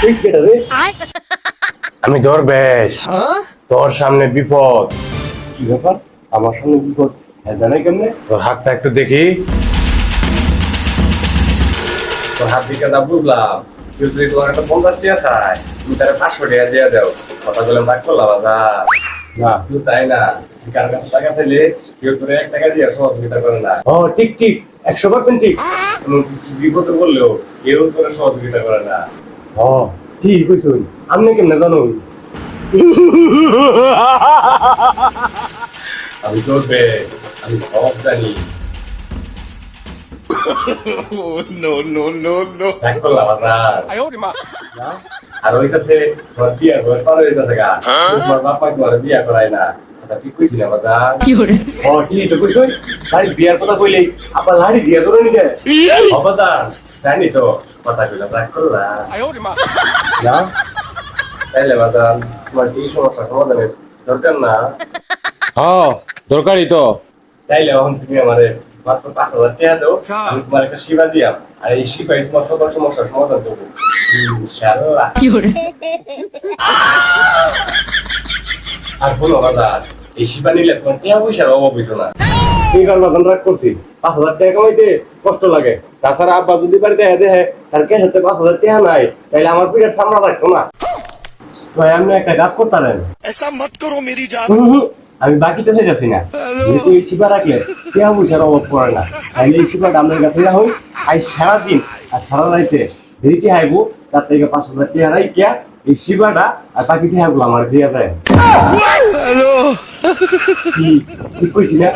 তুই কেটে রে? আমি দরবেশ, তোর সামনে বিপদ। কি ব্যাপার? আমার সামনে বিপদ? হ্যাঁ, জানাই কেমনে? তোর হাতটা একটু দেখি। তোর হাত দিকে যা বুঝলাম, কেউ যদি তোমার কাছে 50 টাকা চায়, তুমি তারা 500 টাকা দিয়ে দাও। কথা বলে ভাগ করলাম বাজার। না, শুধু তাই না, তুই কার কাছে টাকা চাইলে কেউ তোর 1 টাকা দিয়ে সহযোগিতা করে না। ও ঠিক ঠিক, 100% ঠিক। এমনকি কি বিপদে বললেও কেউ তোর সহযোগিতা করে না। ও ঠিক কইছুন। আপনি কেমনে জানুন? আমি তোরবে, আমি সব জানি। ভাগ করলাম বাজার। না? আর ওইটাছে তোমার বিয়ার বয়স পার হয়ে যাচ্ছে গা। তোমার বাপ মা তোমার বিয়া করায় না। কথা ঠিক কইছি না বাজার? ও ঠিক তো কইছুন। ভাই বিয়ার কথা কইলেই আপনার লাড়ি দিয়া ধরে নিকে। অবদান জানি তো, কথা কইলাম রাগ করলাম। না? তাইলে বাদান তোমার এই সমস্যা সমাধানের দরকার না। হ্যাঁ, দরকারই তো। তাইলে এখন তুমি আমারে মাত্র 5,000 টাকা দাও, আমি তোমার একটা সেবা দিয়াম, আর এই সেবাই তোমার সকল সমস্যার সমাধান করবো ইনশাআল্লাহ। আর বলো বাজার, এই সেবা নিলে তোমার টাকা পয়সার অভাব হইতো না। ঠিক আর বাজান রাগ করছি। 5,000 টাকা কামাইতে কষ্ট লাগে। তাছাড়া আব্বা যদি বাড়িতে দেখে তার কে হাতে 5,000 টাকা নাই, তাইলে আমার পিঠের সামলা থাকতো না। তো আপনি একটা কাজ করতারেন। ऐसा मत करो मेरी जान। আমি বাকিতে চাইতেছি না। যেহেতু এই শিবা রাখলে টাকা পয়সার অভাব পড়ে না, তাইলে এই শিবাটা আমাদের কাছে না হই। আজ সারাদিন আর সারা রাইতে দেরিতে হাইবো, তার থেকে 5,000 টাকা রাইকিয়া এই শিবাটা আর বাকি টাকাগুলো আমার দিয়ে দেয়। কি ঠিক কইছি না?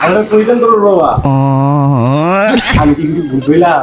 আমরা কইতেন তোর বাবা, আমি কি কিছু ভুল কইলাম?